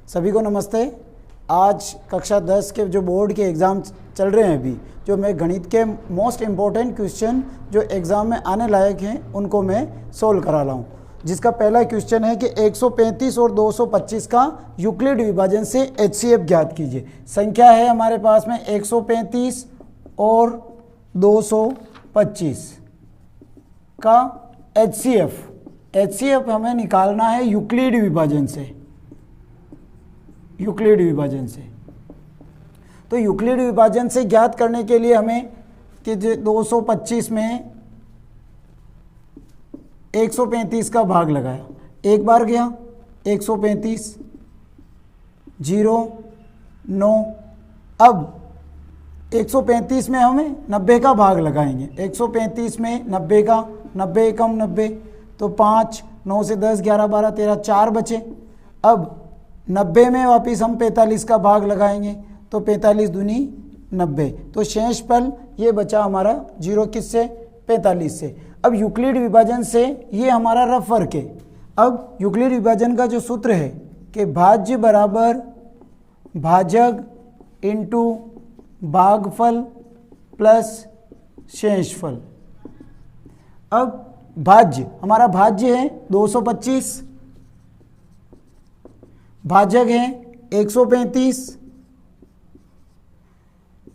सभी को नमस्ते। आज कक्षा 10 के जो बोर्ड के एग्ज़ाम चल रहे हैं अभी, जो मैं गणित के मोस्ट इम्पोर्टेंट क्वेश्चन जो एग्ज़ाम में आने लायक हैं उनको मैं सोल्व करा रहा हूँ। जिसका पहला क्वेश्चन है कि 135 और 225 का यूक्लिड विभाजन से एचसीएफ ज्ञात कीजिए। संख्या है हमारे पास में 135 और 225 का एचसीएफ हमें निकालना है यूक्लिड विभाजन से। यूक्लिड विभाजन से तो यूक्लिड विभाजन से ज्ञात करने के लिए हमें कि 225 में 135 का भाग लगाया, एक बार गया 135 0 9। अब 135 में हमें 90 का भाग लगाएंगे। 135 में 90 का 90 कम 90 तो 5 9 से 10 11 12 13 4 बचे। अब 90 में वापिस हम 45 का भाग लगाएंगे तो 45 दूनी 90, तो शेष पल ये बचा हमारा 0 किससे 45 से। अब यूक्लिड विभाजन से ये हमारा रफ वर्क है। अब यूक्लिड विभाजन का जो सूत्र है कि भाज्य बराबर भाजक इंटू भागफल प्लस शेषफल। अब भाज्य हमारा भाज्य है 225, भाजक है 135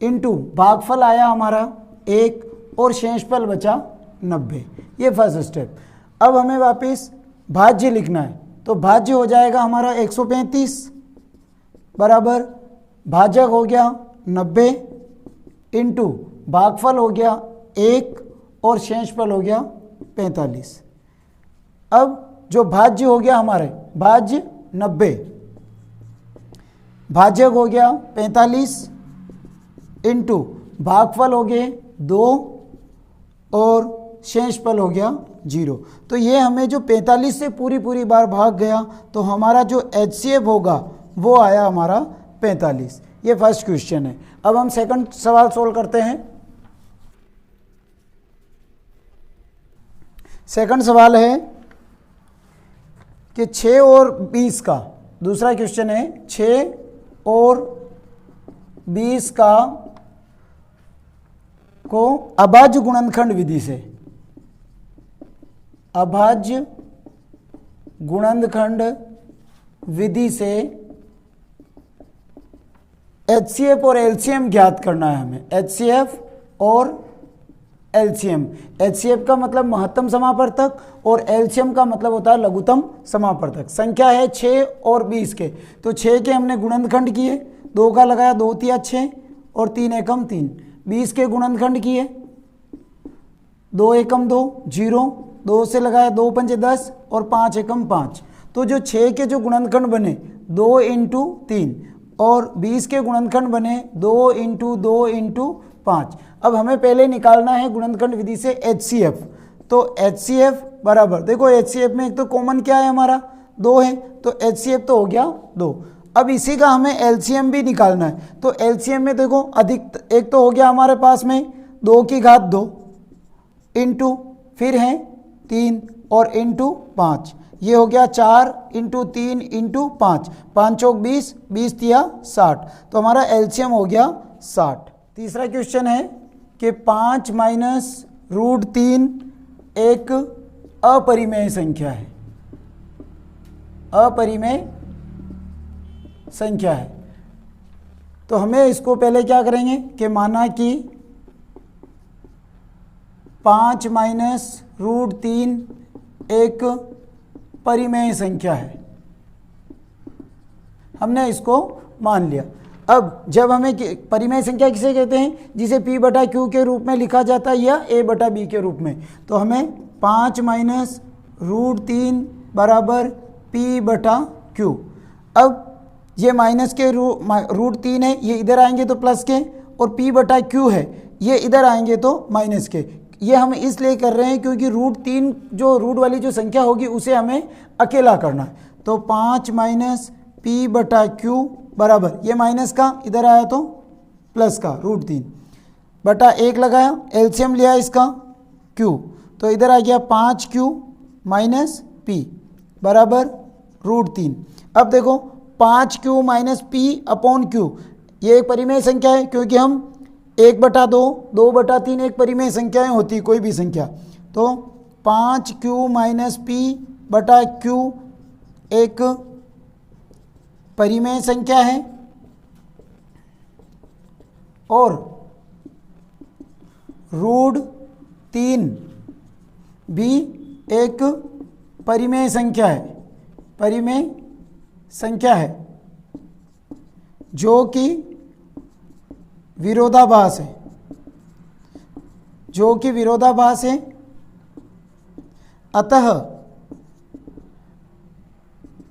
इंटू भागफल आया हमारा 1 और शेषफल बचा 90। ये फर्स्ट स्टेप। अब हमें वापस भाज्य लिखना है तो भाज्य हो जाएगा हमारा 135 बराबर भाजक हो गया 90 इंटू भागफल हो गया 1 और शेषफल हो गया 45। अब जो भाज्य हो गया हमारे भाज्य 90, भाजक हो गया 45 इंटू भागफल हो गए 2 और शेषफल हो गया 0। तो ये हमें जो 45 से पूरी बार भाग गया तो हमारा जो एचसीएफ होगा वो आया हमारा 45। ये फर्स्ट क्वेश्चन है। अब हम सेकंड सवाल सोल्व करते हैं। सेकंड सवाल है कि 6 और 20 का, दूसरा क्वेश्चन है 6 और 20 का को अभाज्य गुणनखंड विधि से, अभाज्य गुणनखंड विधि से एचसीएफ और एलसीएम ज्ञात करना है हमें। एचसीएफ और एलसीएम, एचसीएफ का मतलब महत्तम समापवर्तक और एलसीएम का मतलब होता है लघुत्तम समापवर्तक। संख्या है 6 और 20 के, तो 6 के हमने गुणनखंड किए, 2 का लगाया 2 तिया 6 और 3 एकम 3। 20 के गुणनखंड किए 2 एकम 2 0, 2 से लगाया 2 पंचे 10 और 5 एकम 5। तो जो 6 के जो गुणनखंड बने 2 इंटू 3 और 20 के गुणनखंड बने 2 इंटू 2 इंटू 5। अब हमें पहले निकालना है गुणनखंड विधि से एचसीएफ। तो एचसीएफ बराबर, देखो एचसीएफ में एक तो कॉमन क्या है हमारा 2 है, तो एचसीएफ तो हो गया 2। अब इसी का हमें एलसीएम भी निकालना है। तो एलसीएम में देखो अधिक एक तो हो गया हमारे पास में 2 की घात 2 इंटू फिर है 3 और इंटू 5। ये हो गया 4 इंटू 3 इंटू 5, 5 चौक 20, 20 तिया 60। तो हमारा एलसीएम हो गया 60। तीसरा क्वेश्चन है कि 5 माइनस रूट 3 एक अपरिमेय संख्या है, अपरिमेय संख्या है। तो हमें इसको पहले क्या करेंगे कि माना कि 5 माइनस रूट 3 एक परिमेय संख्या है, हमने इसको मान लिया। अब जब हमें परिमेय संख्या किसे कहते हैं, जिसे p बटा q के रूप में लिखा जाता है या a बटा b के रूप में, तो हमें 5 माइनस रूट 3 बराबर p बटा q। अब ये माइनस के रूट 3 है, ये इधर आएंगे तो प्लस के, और p बटा q है ये इधर आएंगे तो माइनस के। ये हम इसलिए कर रहे हैं क्योंकि रूट 3 जो रूट वाली जो संख्या होगी उसे हमें अकेला करना है। तो 5 माइनस p बटा q बराबर, ये माइनस का इधर आया तो प्लस का रूट 3 बटा 1 लगाया, एलसीएम लिया इसका q, तो इधर आ गया 5q माइनस p बराबर रूट 3। अब देखो 5q minus P upon Q, ये एक परिमेय संख्या है क्योंकि हम 1/2, 2/3 एक परिमेय संख्याएं होती कोई भी संख्या, तो 5q माइनस पी बटा क्यू एक परिमेय संख्या है और √3 भी एक परिमेय संख्या है, परिमेय संख्या है जो कि विरोधाभास है, जो कि विरोधाभास है। अतः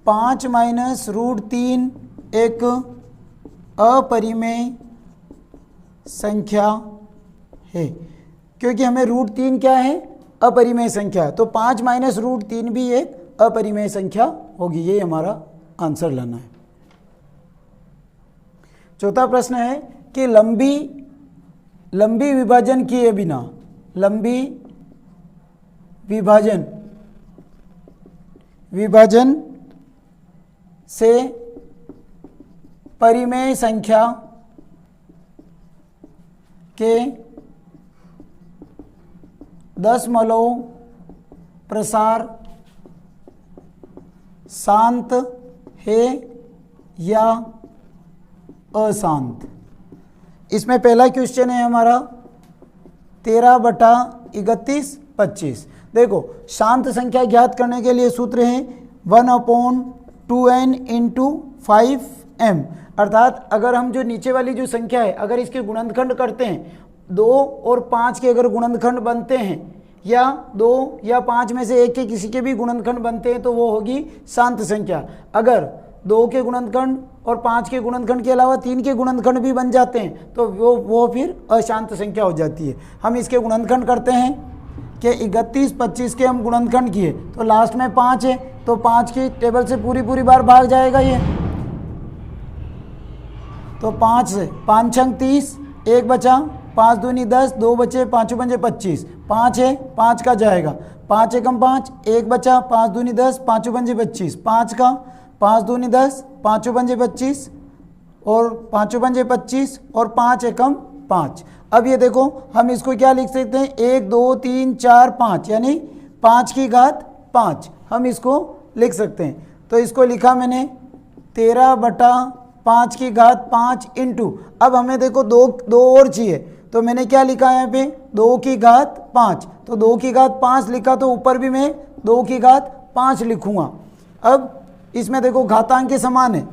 5 माइनस √3 एक अपरिमेय संख्या है, क्योंकि हमें √3 क्या है, अपरिमेय संख्या है, तो 5 माइनस √3 भी एक अपरिमेय संख्या होगी। ये हमारा आंसर लेना है। चौथा प्रश्न है कि लंबी विभाजन किए बिना, लंबी विभाजन से परिमेय संख्या के दशमलव प्रसार शांत है या अशांत। इसमें पहला क्वेश्चन है हमारा 13/31/25। देखो, शांत संख्या ज्ञात करने के लिए सूत्र है 1/2n × 5m, अर्थात अगर हम जो नीचे वाली जो संख्या है अगर इसके गुणनखंड करते हैं, 2 और 5 के अगर गुणनखंड बनते हैं या 2 या 5 में से एक के किसी के भी गुणनखंड बनते हैं तो वो होगी शांत संख्या। अगर 2 के गुणनखंड और 5 के गुणनखंड के अलावा 3 के गुणनखंड भी बन जाते हैं तो वो फिर अशांत संख्या हो जाती है। हम इसके गुणनखंड करते हैं कि 31/25 के हम गुणनखंड किए तो लास्ट में 5 है, तो 5 की टेबल से पूरी बार भाग जाएगा ये, तो 5 से 5 छंग 30, 1 बचा, 5 दूनी 10, 2 बचे, 5 पंजे 25, 5 है 5 का जाएगा, 5 एकम 5, 1 बचा, 5 दूनी 10, 5 पंजे 25, 5 का, 5 दूनी 10, 5 पंजे 25 और 5 पंजे 25 और 5 एकम 5। अब ये देखो हम इसको क्या लिख सकते हैं, 1 2 3 4 5 यानी 5 की घात 5 हम इसको लिख सकते हैं। तो इसको लिखा मैंने 13/5 की घात 5 इंटू, अब हमें देखो दो और चाहिए तो मैंने क्या लिखा है यहाँ पे 2 की घात 5, तो 2 की घात 5 लिखा तो ऊपर भी मैं 2 की घात 5 लिखूंगा। अब इसमें देखो घातांक के समान है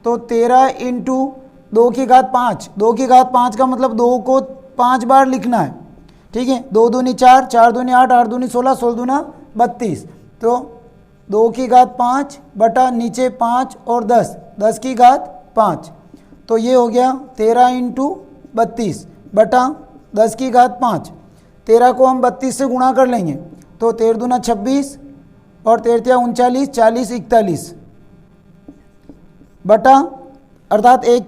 तो 13 इंटू 2 की घात 5, 2 की घात 5 का मतलब 2 को 5 बार लिखना है, ठीक है। 2 दूनी 4, 4 दूनी 8, 8 दूनी 16, 16 दूना 32, तो 2 की घात 5 बटा नीचे 5 और 10, 10 की घात 5, तो ये हो गया 13 इंटू 32 बटा 10 की घात 5। 13 को हम 32 से गुणा कर लेंगे तो 13 दूना 26 और 13 39, 40 41 बटा, अर्थात 1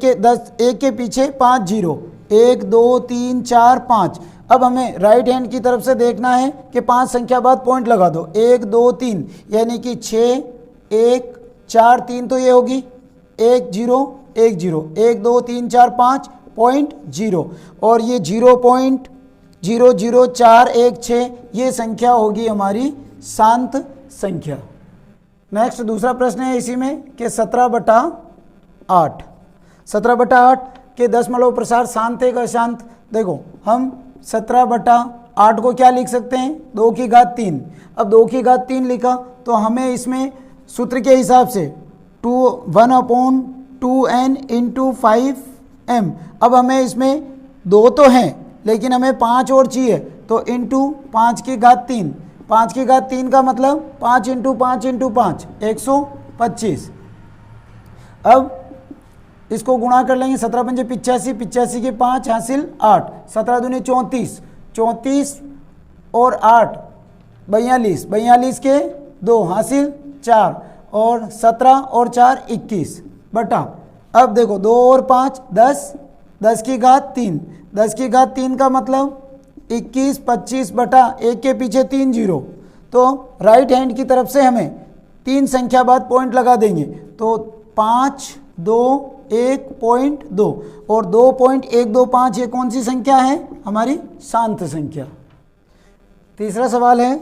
के पीछे 5 0, 1 2 3 4 5। अब हमें राइट हैंड की तरफ से देखना है कि 5 संख्या बाद पॉइंट लगा दो, 1 2 3 यानी कि 6 1 4 3, तो ये होगी 1 0 1 0, 1 2 3 4 5 पॉइंट 0 और ये 0.00416 ये संख्या होगी हमारी शांत संख्या। नेक्स्ट दूसरा प्रश्न है इसी में कि 17/8 के दशमलव प्रसार शांत है का शांत। देखो हम 17/8 को क्या लिख सकते हैं, 2 की घात 3। अब 2 की घात 3 लिखा तो हमें इसमें सूत्र के हिसाब से 1/2n × 5m। अब हमें इसमें 2 तो हैं लेकिन हमें 5 और चाहिए तो इंटू 5 की घात 3, 5 की घात 3 का मतलब 5 × 5 × 5 125। अब इसको गुणा कर लेंगे, 17 पंजे 85, 85 के 5 हासिल 8, 17 दूनी 34, 34 और 8 42, 42 के 2 हासिल 4 और 17 और 4 21 बटा, अब देखो 2 और 5 10, 10 की घात 3, 10 की घात 3 का मतलब 21 25 बटा 1 के पीछे 3 0, तो राइट हैंड की तरफ से हमें 3 संख्या बाद पॉइंट लगा देंगे तो 521.2 और 2.125 ये कौन सी संख्या है? हमारी शांत संख्या। तीसरा सवाल है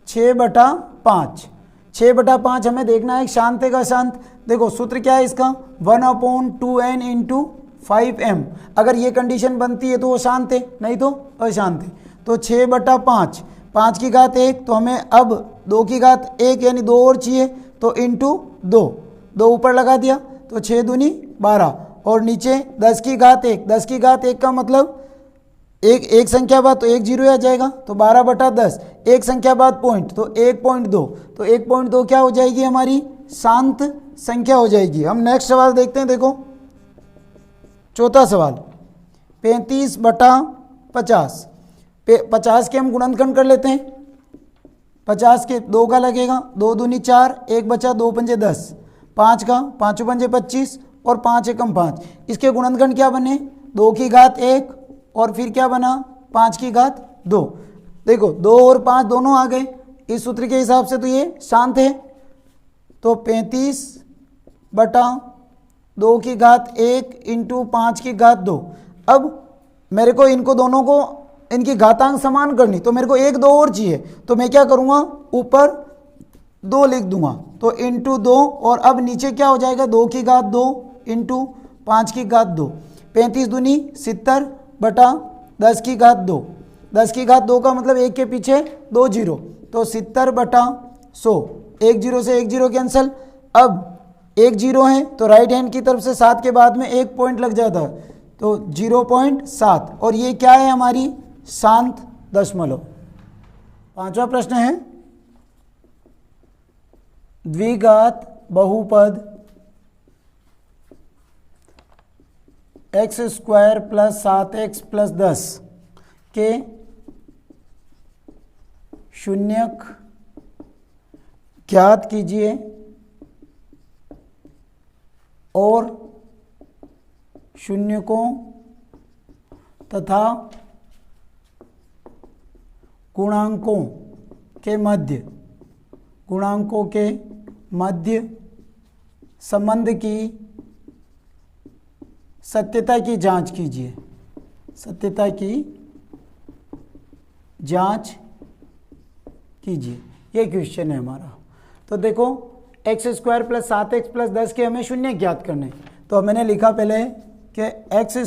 6/5। 6/5 हमें देखना है शांत है का शांत। देखो सूत्र क्या है इसका, 1/2n × 5m। अगर ये कंडीशन बनती है तो वो शांत है, नहीं तो अशांत है। तो 6/5, 5 की घात 1, तो हमें अब 2 की घात 1 यानी 2 और चाहिए, तो इंटू 2 ऊपर लगा दिया, तो 6 दूनी 12 और नीचे 10 की घात 1। 10 की घात 1 का मतलब एक संख्या बाद तो 1 जीरो आ जाएगा, तो 12/10। एक संख्या बाद पॉइंट तो 1.2, तो 1.2 क्या हो जाएगी? हमारी शांत संख्या हो जाएगी। हम नेक्स्ट सवाल देखते हैं। देखो चौथा सवाल 35/50। 50 के हम गुणनखंड कर लेते हैं। 50 के 2 का लगेगा, 2 दूनी 4, 1 बचा, 2 पंजे 10, 5 का 5 पंजे 25 और 5 एकम 5। इसके गुणनखंड क्या बने? 2 की घात 1 और फिर क्या बना? 5 की घात 2। देखो 2 और 5 दोनों आ गए, इस सूत्र के हिसाब से तो ये शांत है। तो 35/2 की घात 1 × 5 की घात 2। अब मेरे को इनको दोनों को इनकी घातांक समान करनी, तो मेरे को 1 2 और चाहिए, तो मैं क्या करूँगा? ऊपर 2 लिख दूंगा, तो इंटू 2 और अब नीचे क्या हो जाएगा? 2 की घात 2 × 5 की घात 2। 35 दूनी 70/10 की घात 2। 10 की घात 2 का मतलब 1 के पीछे 2 जीरो, तो 70/100। 1 जीरो से 1 जीरो कैंसिल। अब 1 जीरो है तो राइट हैंड की तरफ से 7 के बाद में 1 पॉइंट लग जाता है, तो 0.7 और ये क्या है? हमारी शांत दशमलव। पांचवा प्रश्न है द्विघात बहुपद x² + 7x + 10 के शून्यक ज्ञात कीजिए और शून्यकों तथा गुणांकों के मध्य संबंध की सत्यता की जांच कीजिए। सत्यता की जांच कीजिए, ये क्वेश्चन है हमारा। तो देखो x² + 7x + 10 के हमें शून्य ज्ञात करने, तो मैंने लिखा पहले कि x²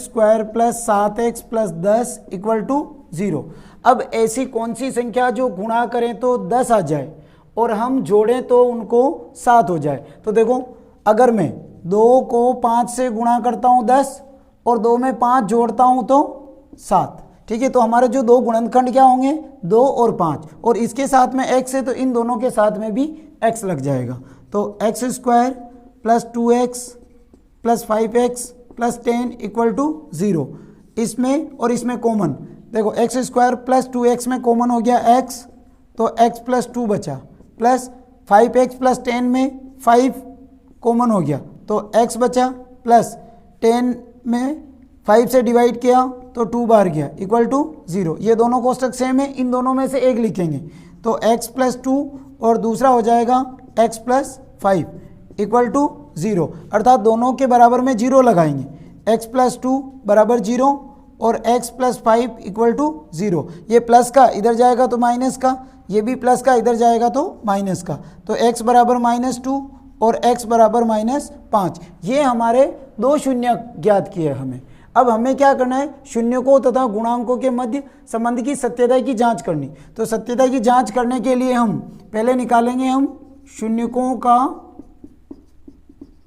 + 7x + 10 = 0। अब ऐसी कौन सी संख्या जो गुणा करें तो 10 आ जाए और हम जोड़ें तो उनको 7 हो जाए। तो देखो अगर मैं 2 को 5 से गुणा करता हूँ 10 और 2 में 5 जोड़ता हूँ तो 7, ठीक है। तो हमारे जो दो गुणनखंड क्या होंगे? 2 और 5, और इसके साथ में x है तो इन दोनों के साथ में भी x लग जाएगा। तो x² + 2x + 5x + 10 = 0। इसमें और इसमें कॉमन, देखो x² + 2x में कॉमन हो गया x, तो x + 2 बचा, प्लस 5x + 10 में 5 कॉमन हो गया, तो x बचा, प्लस 10 में 5 से डिवाइड किया तो 2 बाहर गया, = 0। ये दोनों कोष्टक सेम है, इन दोनों में से एक लिखेंगे, तो x + 2 और दूसरा हो जाएगा x + 5 = 0, अर्थात दोनों के बराबर में 0 लगाएंगे। x + 2 = 0 और x + 5 = 0। ये प्लस का इधर जाएगा तो माइनस का, ये भी प्लस का इधर जाएगा तो माइनस का, तो x = -2 और x = -5। ये हमारे दो शून्य ज्ञात किए हमें। अब हमें क्या करना है? शून्यकों तथा गुणांकों के मध्य संबंध की सत्यता की जांच करनी। तो सत्यता की जांच करने के लिए हम पहले निकालेंगे हम शून्यकों का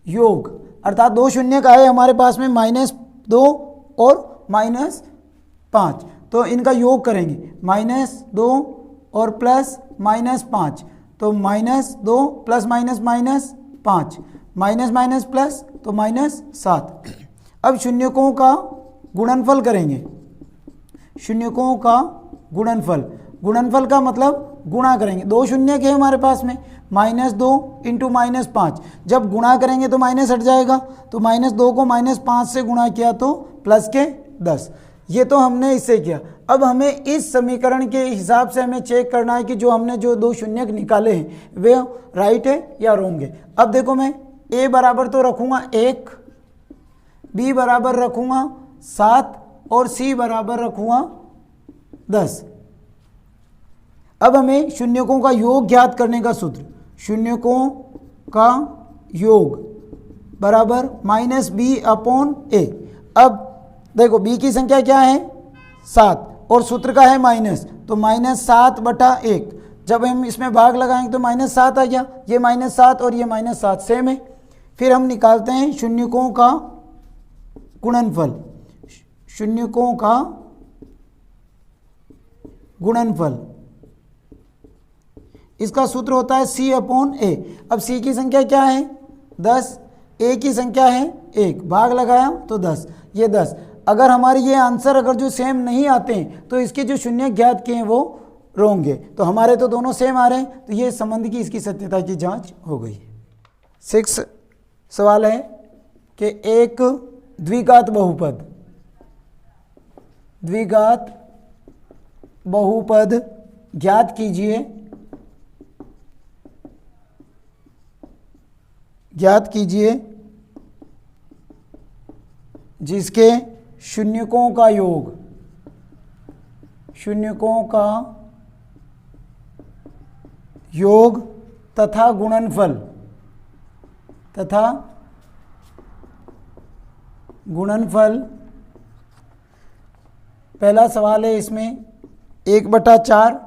योग, अर्थात दो शून्य का है हमारे पास में -2 और -5, तो इनका योग करेंगे, -2 और प्लस -5, तो -2 प्लस -5, माइनस प्लस तो -7। अब शून्यकों का गुणनफल करेंगे। शून्यकों का गुणनफल का मतलब गुणा करेंगे, दो शून्य के हमारे पास में, -2 × -5, जब गुणा करेंगे तो माइनस हट जाएगा, तो -2 को -5 से गुणा किया तो +10। ये तो हमने इससे किया। अब हमें इस समीकरण के हिसाब से हमें चेक करना है कि जो हमने जो दो शून्यक निकाले हैं वे राइट है या रॉन्ग है। अब देखो मैं ए बराबर तो रखूँगा 1, बी बराबर रखूँगा 7 और सी बराबर रखूँगा 10। अब हमें शून्यकों का योग ज्ञात करने का सूत्र, शून्यकों का योग बराबर -b/a। अब देखो b की संख्या क्या है 7 और सूत्र का है माइनस, तो -7/1। जब हम इसमें भाग लगाएंगे तो -7 आ गया, ये -7 और ये -7 सेम है। फिर हम निकालते हैं शून्यकों का गुणनफल, शून्यकों का गुणनफल, इसका सूत्र होता है c/a। अब c की संख्या क्या है 10, a की संख्या है 1, भाग लगाया तो 10, ये 10। अगर हमारे ये आंसर अगर जो सेम नहीं आते हैं तो इसके जो शून्य ज्ञात किए हैं वो रोंग है, तो हमारे तो दोनों सेम आ रहे हैं, तो ये संबंध की इसकी सत्यता की जांच हो गई। 6 सवाल है कि एक द्विघात बहुपद, द्विघात बहुपद ज्ञात कीजिए, ज्ञात कीजिए जिसके शून्यकों का योग, शून्यकों का योग तथा गुणनफल, तथा गुणनफल। पहला सवाल है इसमें 1/4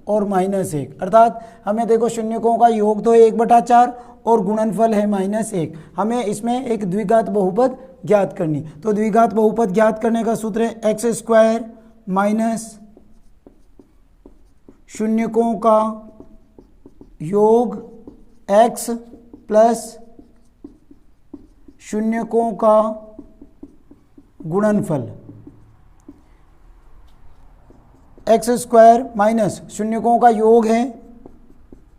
और -1, अर्थात हमें देखो शून्यकों का योग तो है 1/4 और गुणनफल है -1। हमें इसमें एक द्विघात बहुपद ज्ञात करनी, तो द्विघात बहुपद ज्ञात करने का सूत्र है x² माइनस शून्यकों का योग x प्लस शून्यकों का गुणनफल। x² माइनस शून्यकों का योग है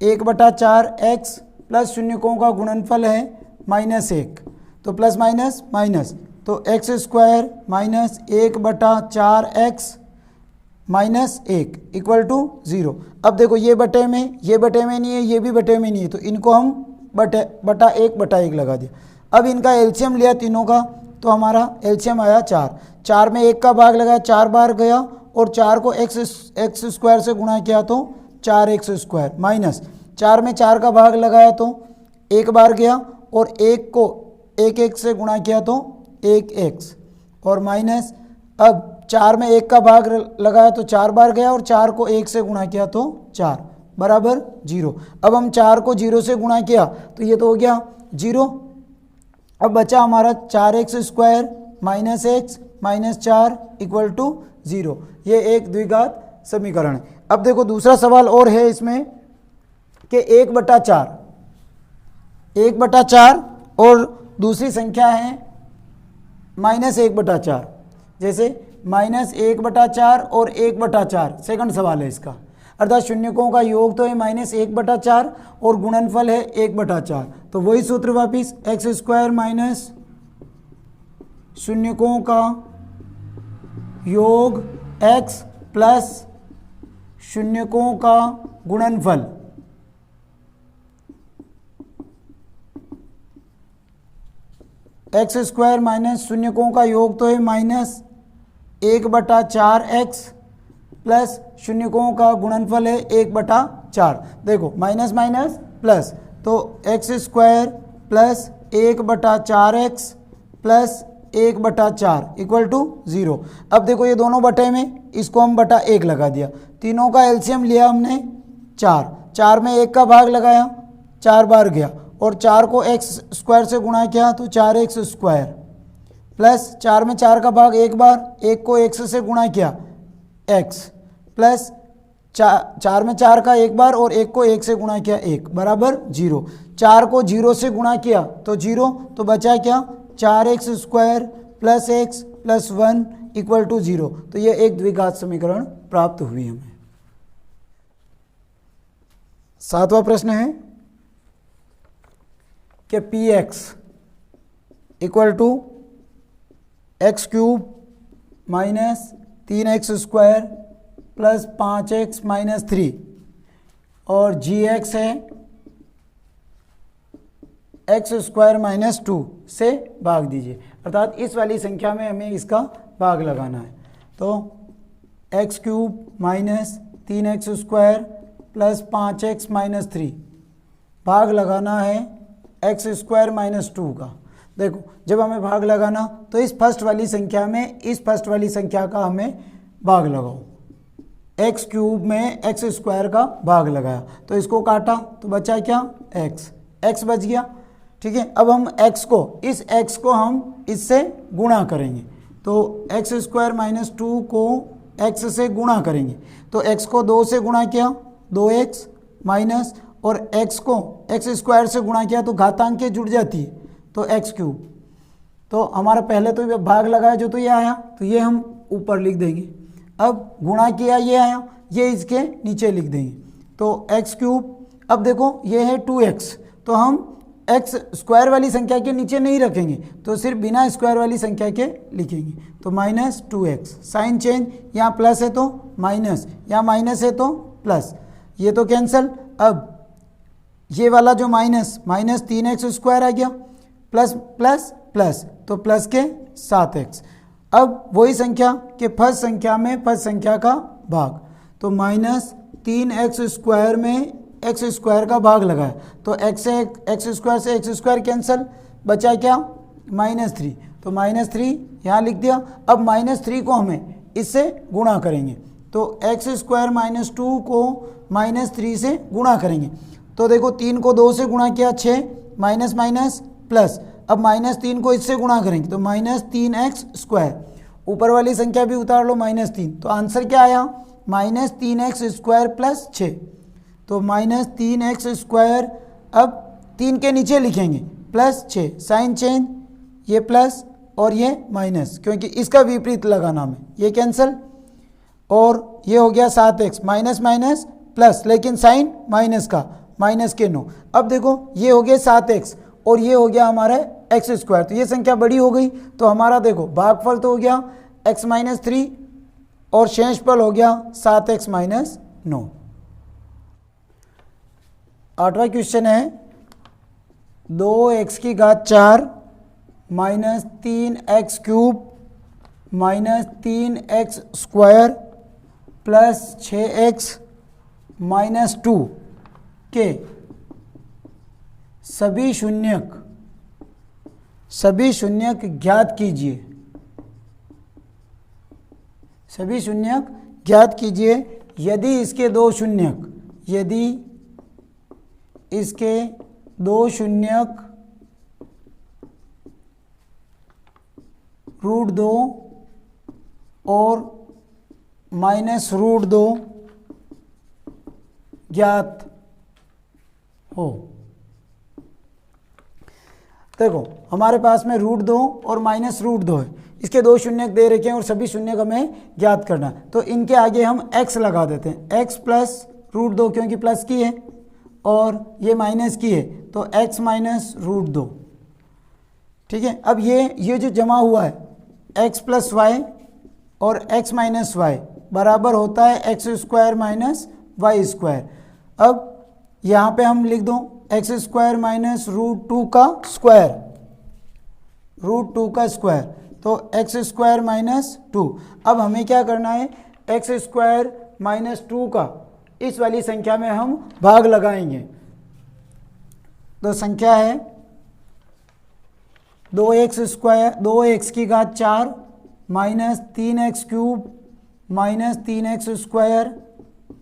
1/4x प्लस शून्यकों का गुणनफल है -1, तो प्लस माइनस माइनस, तो x² minus 1/4x minus 1 equal to 0। अब देखो ये बटे में, ये बटे में नहीं है, ये भी बटे में नहीं है, तो इनको हम बटा 1/1 लगा दिया। अब इनका एलसीएम लिया तीनों का, तो हमारा एलसीएम आया 4। 4 में 1 का भाग लगाया, 4 बार गया, और 4 को x² से गुणा किया तो 4x² माइनस 4 में 4 का भाग लगाया तो 1 बार गया, और 1 को 1 से गुणा किया तो 1x, और माइनस अब 4 में 1 का भाग लगाया तो 4 बार गया, और 4 को 1 से गुणा किया तो 4 बराबर 0। अब हम 4 को 0 से गुणा किया तो ये तो हो गया 0। अब बचा हमारा 4x² minus x minus 4 equal to 0। ये एक द्विघात समीकरण है। अब देखो दूसरा सवाल और है इसमें कि 1/4 और दूसरी संख्या है -1/4, जैसे -1/4 और 1/4 सेकंड सवाल है इसका, अर्थात शून्यकों का योग तो है -1/4 और गुणनफल है 1/4, तो वही सूत्र वापिस x² माइनस शून्यकों का योग x प्लस शून्यकों का गुणनफल, x² माइनस शून्यकों का योग तो है -1/4x प्लस शून्यकों का गुणनफल है 1/4। देखो माइनस माइनस प्लस, तो x² plus 1/4x plus 1/4 equal to 0। अब देखो ये दोनों बटे में, इसको हम बटा 1 लगा दिया, तीनों का एलसीएम लिया हमने 4। 4 में 1 का भाग लगाया, 4 बार गया, और 4 को x² से गुणा किया तो 4x² प्लस 4 में 4 का भाग 1 बार, 1 को x से गुणा किया x प्लस 4 में 4 का 1 बार और 1 को 1 से गुणा किया 1 बराबर 0। 4 को 0 से गुणा किया तो 0, तो बचा क्या 4x² plus x plus 1 equal to 0। तो ये एक द्विघात समीकरण प्राप्त हुई हमें। 7वां प्रश्न है कि px equal to x³ minus 3x² plus 5x minus 3, और gx है एक्स स्क्वायर माइनस 2 से भाग दीजिए, अर्थात इस वाली संख्या में हमें इसका भाग लगाना है। तो x cube minus 3x square plus 5x minus 3 भाग लगाना है एक्स स्क्वायर माइनस 2 का। देखो जब हमें भाग लगाना तो इस फर्स्ट वाली संख्या में इस फर्स्ट वाली संख्या का हमें भाग लगाओ। एक्स क्यूब में एक्स स्क्वायर का भाग लगाया तो इसको काटा तो बचा क्या, एक्स बच गया। ठीक है, अब हम एक्स को हम इससे गुणा करेंगे। तो एक्स स्क्वायर माइनस 2 को एक्स से गुणा करेंगे तो एक्स को 2 से गुणा किया 2x माइनस, और x को एक्स स्क्वायर से गुणा किया तो घातांक के जुड़ जाती है तो एक्स क्यूब। तो हमारा पहले तो भाग लगाया जो तो ये आया तो ये हम ऊपर लिख देंगे। अब गुणा किया ये आया, ये इसके नीचे लिख देंगे तो एक्स क्यूब। अब देखो ये है 2x तो हम एक्स स्क्वायर वाली संख्या के नीचे नहीं रखेंगे तो सिर्फ बिना स्क्वायर वाली संख्या के लिखेंगे तो माइनस 2x। साइन चेंज, यहाँ प्लस है तो माइनस, यहाँ माइनस है तो प्लस, ये तो कैंसिल। अब ये वाला जो माइनस 3x स्क्वायर आ गया प्लस प्लस प्लस तो प्लस के 7x। अब वही संख्या के फर्स्ट संख्या में फर्स्ट संख्या का भाग तो माइनस 3x स्क्वायर में एक्स स्क्वायर का भाग लगाया तो एक्स स्क्वायर से एक्स स्क्वायर कैंसिल, बचा क्या माइनस 3 तो माइनस 3 यहाँ लिख दिया। अब माइनस 3 को हमें इससे गुणा करेंगे तो एक्स स्क्वायर माइनस 2 को माइनस 3 से गुणा करेंगे तो देखो 3 को 2 से गुणा किया 6 माइनस माइनस प्लस। अब माइनस 3 को इससे गुणा करेंगे तो माइनस 3x स्क्वायर, ऊपर वाली संख्या भी उतार लो माइनस 3 तो आंसर क्या आया माइनस 3x स्क्वायर प्लस 6 तो माइनस 3x स्क्वायर। अब 3 के नीचे लिखेंगे प्लस 6, साइन चेंज, ये प्लस और ये माइनस क्योंकि इसका विपरीत लगाना हमें, ये कैंसिल और ये हो गया 7x माइनस माइनस प्लस, लेकिन साइन माइनस का माइनस के 9। अब देखो ये हो गया 7x और ये हो गया हमारा एक्स स्क्वायर तो ये संख्या बड़ी हो गई तो हमारा देखो भागफल तो हो गया x माइनस 3 और शेषफल हो गया 7x माइनस 9। 8वां क्वेश्चन है 2x की घात 4 minus 3x cube minus 3x square plus 6x minus 2 के सभी शून्यक ज्ञात कीजिए। सभी शून्यक ज्ञात कीजिए यदि इसके दो शून्यक √2 और -√2 ज्ञात हो। देखो हमारे पास में √2 और -√2 है, इसके दो शून्यक दे रखे हैं और सभी शून्यक हमें ज्ञात करना है तो इनके आगे हम x लगा देते हैं, x प्लस √2 क्योंकि प्लस की है और ये माइनस की है तो x माइनस √2। ठीक है, अब ये जो जमा हुआ है x प्लस वाई और x माइनस वाई बराबर होता है x square minus y square. अब यहाँ पे हम लिख दो एक्स स्क्वायर माइनस √2 का स्क्वायर तो एक्स स्क्वायर माइनस 2। अब हमें क्या करना है एक्स स्क्वायर माइनस 2 का इस वाली संख्या में हम भाग लगाएंगे तो संख्या है 2x की घात 4 minus 3x cube minus 3x square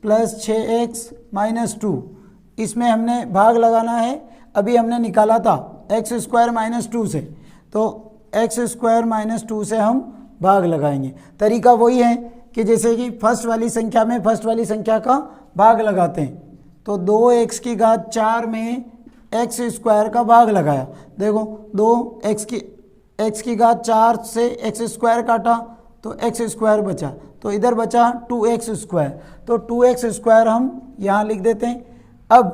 plus 6x minus 2। इसमें हमने भाग लगाना है, अभी हमने निकाला था एक्स स्क्वायर माइनस 2 से तो एक्स स्क्वायर माइनस 2 से हम भाग लगाएंगे। तरीका वही है कि जैसे कि फर्स्ट वाली संख्या में फर्स्ट वाली संख्या का भाग लगाते हैं तो 2x की घात 4 में एक्स स्क्वायर का भाग लगाया। देखो 2x की घात 4 से एक्स स्क्वायर काटा तो एक्स स्क्वायर बचा तो इधर बचा 2x स्क्वायर तो 2x स्क्वायर हम यहाँ लिख देते हैं। अब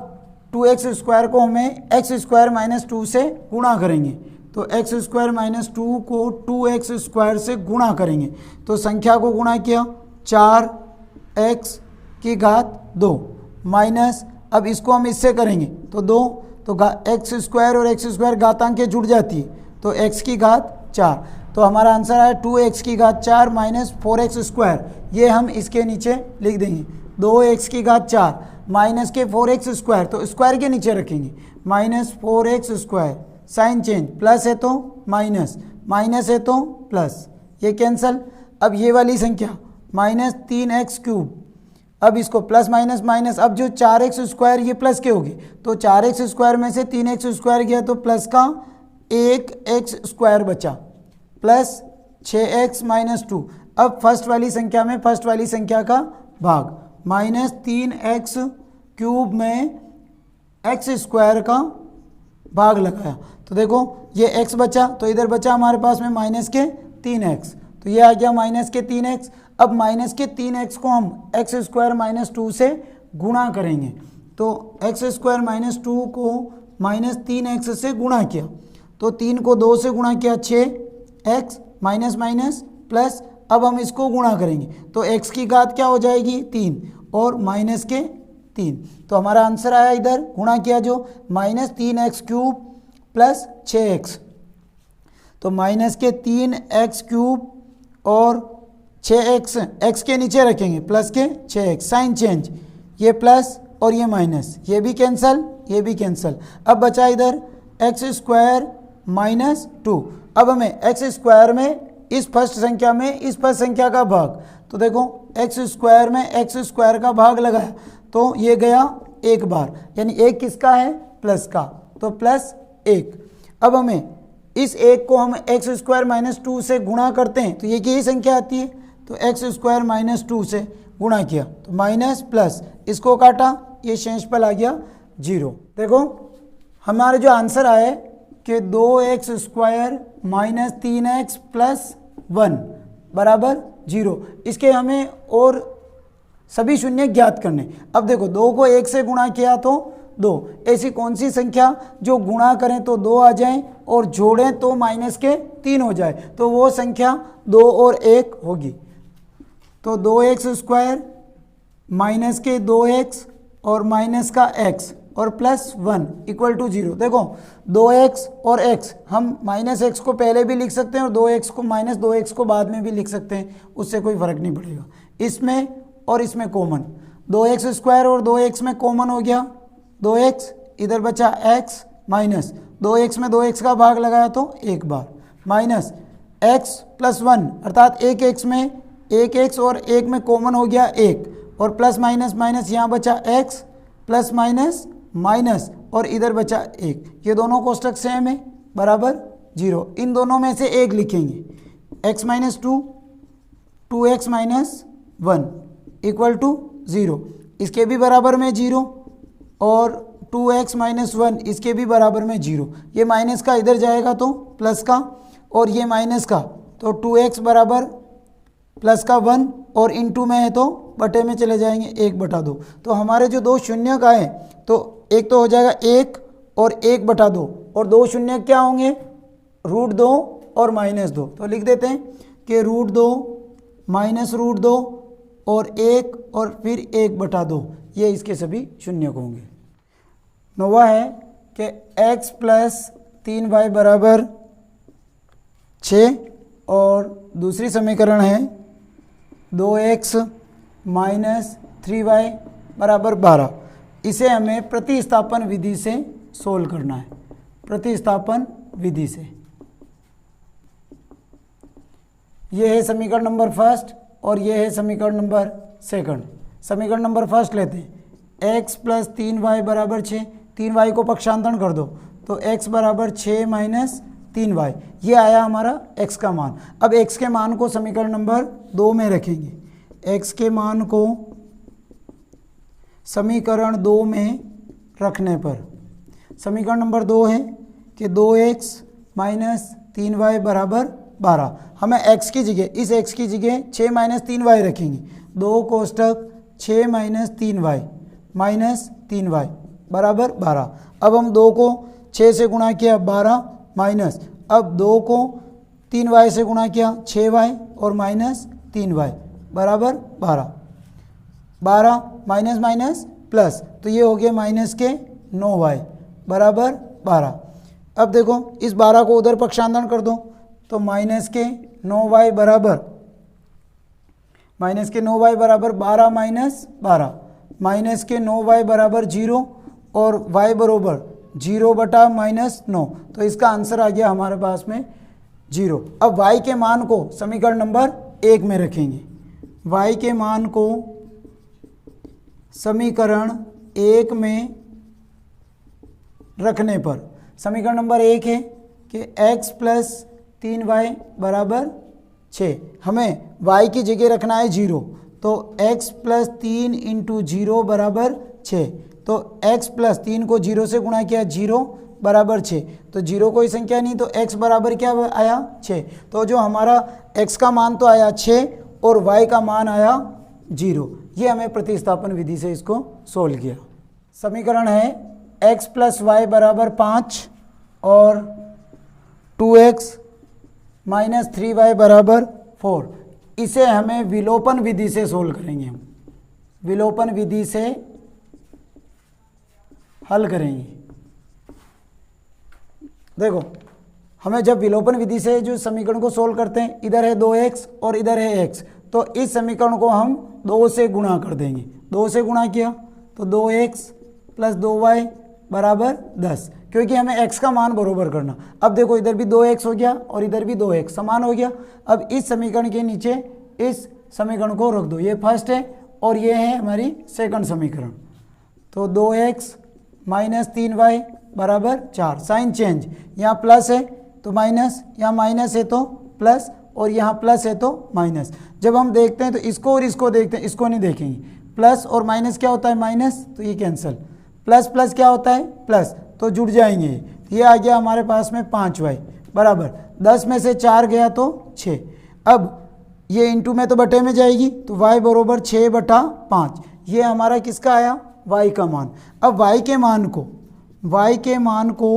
2x स्क्वायर को हमें एक्स स्क्वायर माइनस 2 से गुणा करेंगे तो एक्स स्क्वायर माइनस 2 को 2x स्क्वायर से गुणा करेंगे तो संख्या को गुणा किया 4x की घात 2 माइनस, अब इसको हम इससे करेंगे तो 2 तो एक्स स्क्वायर और एक्स स्क्वायर घातांक के जुड़ जाती है, तो एक्स की घात 4। तो हमारा आंसर आया 2x की घात 4 माइनस 4x स्क्वायर। ये हम इसके नीचे लिख देंगे, 2x की घात 4 माइनस के 4x स्क्वायर, तो स्क्वायर के नीचे रखेंगे, minus 4x square, sign change, plus है तो माइनस, माइनस है तो प्लस, ये कैंसल। अब ये वाली संख्या माइनस 3x क्यूब, अब इसको प्लस माइनस माइनस, अब जो 4x स्क्वायर ये प्लस के होगी, तो 4x स्क्वायर में से 3x स्क्वायर गया तो प्लस का 1x स्क्वायर बचा, प्लस 6x माइनस 2। अब फर्स्ट वाली संख्या में फर्स्ट वाली संख्या का भाग, माइनस 3x क्यूब में x स्क्वायर का भाग लगाया, तो देखो ये x बचा, तो इधर बचा हमारे पास में माइनस के 3x, तो ये आ गया माइनस के 3x। अब माइनस के 3x को हम एक्स स्क्वायर माइनस 2 से गुणा करेंगे, तो एक्स स्क्वायर माइनस 2 को माइनस 3x से गुणा किया, तो 3 को 2 से गुणा किया 6x माइनस माइनस प्लस, अब हम इसको गुणा करेंगे तो x की घात क्या हो जाएगी 3 और माइनस के 3, तो हमारा आंसर आया इधर गुणा किया जो minus 3x cube plus 6x, तो माइनस के 3x क्यूब और 6x, x के नीचे रखेंगे प्लस के 6x, साइन चेंज, ये प्लस और ये माइनस, ये भी कैंसल, ये भी कैंसल। अब बचा इधर एक्स स्क्वायर माइनस 2। अब हमें एक्स स्क्वायर में इस फर्स्ट संख्या में इस फर्स्ट संख्या का भाग, तो देखो एक्स स्क्वायर में एक्स स्क्वायर का भाग लगाया, तो ये गया एक बार, यानी एक किसका है प्लस का, तो प्लस 1। अब हमें इस एक को हम एक्स स्क्वायर माइनस 2 से गुणा करते हैं, तो ये यही संख्या आती है, तो एक्स स्क्वायर माइनस 2 से गुणा किया तो माइनस प्लस, इसको काटा, ये शेषफल आ गया 0। देखो हमारे जो आंसर आए कि 2x square minus 3x plus 1 बराबर 0, इसके हमें और सभी शून्य ज्ञात करने। अब देखो 2 को 1 से गुणा किया तो 2, ऐसी कौन सी संख्या जो गुणा करें तो 2 आ जाए और जोड़ें तो माइनस के 3 हो जाए, तो वो संख्या 2 और 1 होगी। तो 2x स्क्वायर माइनस के 2x और माइनस का x और प्लस 1 इक्वल टू 0। देखो 2x और x हम माइनस x को पहले भी लिख सकते हैं और 2x को माइनस 2x को बाद में भी लिख सकते हैं, उससे कोई फ़र्क नहीं पड़ेगा। इसमें और इसमें कॉमन, 2x स्क्वायर और 2x में कॉमन हो गया 2x, इधर बचा x माइनस 2x में 2x का भाग लगाया तो एक बार, माइनस x प्लस 1 अर्थात एक x में एक x और एक में कॉमन हो गया 1 और प्लस माइनस माइनस, यहाँ बचा x प्लस माइनस माइनस और इधर बचा 1, ये दोनों कोष्टक सेम है बराबर 0। इन दोनों में से एक लिखेंगे, x minus 2 2x minus 1 equal to 0, इसके भी बराबर में 0 और 2x माइनस 1 इसके भी बराबर में 0, ये माइनस का इधर जाएगा तो प्लस का और ये माइनस का, तो 2x बराबर प्लस का 1 और इनटू में है तो बटे में चले जाएंगे 1/2। तो हमारे जो दो शून्य का है तो एक तो हो जाएगा 1 और 1/2 और दो शून्य क्या होंगे √2 और -2, तो लिख देते हैं कि √2 माइनस √2 और 1 और फिर 1/2, ये इसके सभी शून्य को होंगे। नौवा है कि x प्लस 3y बराबर 6 और दूसरी समीकरण है 2x माइनस 3y बराबर 12। इसे हमें प्रतिस्थापन विधि से सोल्व करना है, प्रतिस्थापन विधि से। ये है समीकरण नंबर फर्स्ट और ये है समीकरण नंबर सेकंड। समीकरण नंबर फर्स्ट लेते हैं, x प्लस 3y बराबर 6, 3y को पक्षांतरण कर दो तो x बराबर 6 माइनस 3y, ये आया हमारा x का मान। अब x के मान को समीकरण नंबर 2 में रखेंगे, x के मान को समीकरण 2 में रखने पर समीकरण नंबर 2 है कि 2x माइनस 3y बराबर 12। हमें x की जगह इस x की जगह 6 माइनस 3y रखेंगे, 2 कोष्टक 6 माइनस 3y माइनस 3y बराबर 12। अब हम 2 को 6 से गुणा किया 12 माइनस, अब 2 को 3y से गुणा किया 6y और माइनस 3y बराबर 12, 12 माइनस माइनस प्लस, तो ये हो गया माइनस के 9y बराबर 12। अब देखो इस 12 को उधर पक्षांतरण कर दो तो माइनस के 9y बराबर 12 माइनस 12, माइनस के 9y बराबर 0 और y बराबर 0/-9, तो इसका आंसर आ गया हमारे पास में 0। अब y के मान को समीकरण नंबर 1 में रखेंगे। y के मान को समीकरण 1 में रखने पर समीकरण नंबर 1 है कि x प्लस 3y बराबर 6, हमें y की जगह रखना है 0, तो x प्लस 3 इंटू 0 बराबर 6, तो x प्लस 3 को 0 से गुणा किया 0 बराबर 6, तो 0 कोई संख्या नहीं तो x बराबर क्या आया 6, तो जो हमारा x का मान तो आया 6 और y का मान आया 0। ये हमें प्रतिस्थापन विधि से इसको सोल्व किया। समीकरण है x प्लस वाई बराबर 5 और 2x माइनस 3y बराबर 4। इसे हमें विलोपन विधि से सोल्व करेंगे, हम विलोपन विधि से हल करेंगे। देखो हमें जब विलोपन विधि से जो समीकरण को सोल्व करते हैं, इधर है 2x और इधर है x, तो इस समीकरण को हम 2 से गुणा कर देंगे। 2 से गुणा किया तो 2x प्लस 2y बराबर 10, क्योंकि हमें x का मान बरोबर करना। अब देखो इधर भी 2x हो गया और इधर भी 2x समान हो गया। अब इस समीकरण के नीचे इस समीकरण को रख दो, ये फर्स्ट है और ये है हमारी सेकंड समीकरण। तो 2x माइनस 3y बराबर 4, साइन चेंज, यहाँ प्लस है तो माइनस, यहाँ माइनस है तो प्लस और यहाँ प्लस है तो माइनस। जब हम देखते हैं तो इसको और इसको देखते हैं, इसको नहीं देखेंगे। प्लस और माइनस क्या होता है माइनस, तो ये कैंसिल, प्लस प्लस क्या होता है प्लस, तो जुड़ जाएंगे। ये आ गया हमारे पास में 5y बराबर 10 में से 4 गया तो 6। अब ये इंटू में तो बटे में जाएगी, तो y बराबर 6/5, ये हमारा किसका आया y का मान। अब y के मान को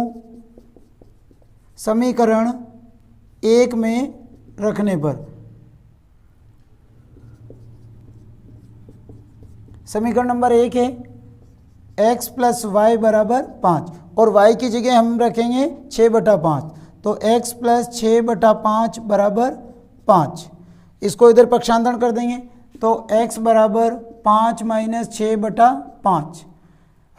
समीकरण 1 में रखने पर समीकरण नंबर 1 है x प्लस वाई बराबर 5 और y की जगह हम रखेंगे 6/5, तो x प्लस 6/5 बराबर 5। इसको इधर पक्षांतरण कर देंगे तो x बराबर 5 माइनस 6/5,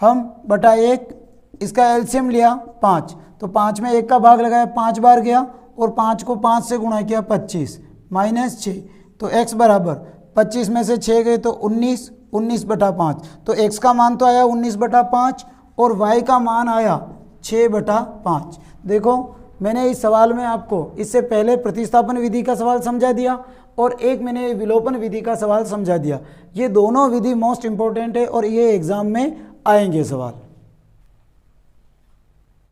हम बटा 1, इसका एलसीएम लिया 5, तो 5 में 1 का भाग लगाया 5 बार गया और 5 को 5 से गुणा किया 25 माइनस 6, तो x बराबर 25 में से 6 गए तो 19/5, तो x का मान तो आया 19/5 और y का मान आया 6/5। देखो मैंने इस सवाल में आपको इससे पहले प्रतिस्थापन विधि का सवाल समझा दिया और एक मैंने विलोपन विधि का सवाल समझा दिया। ये दोनों विधि मोस्ट इंपॉर्टेंट है और ये एग्जाम में आएंगे सवाल।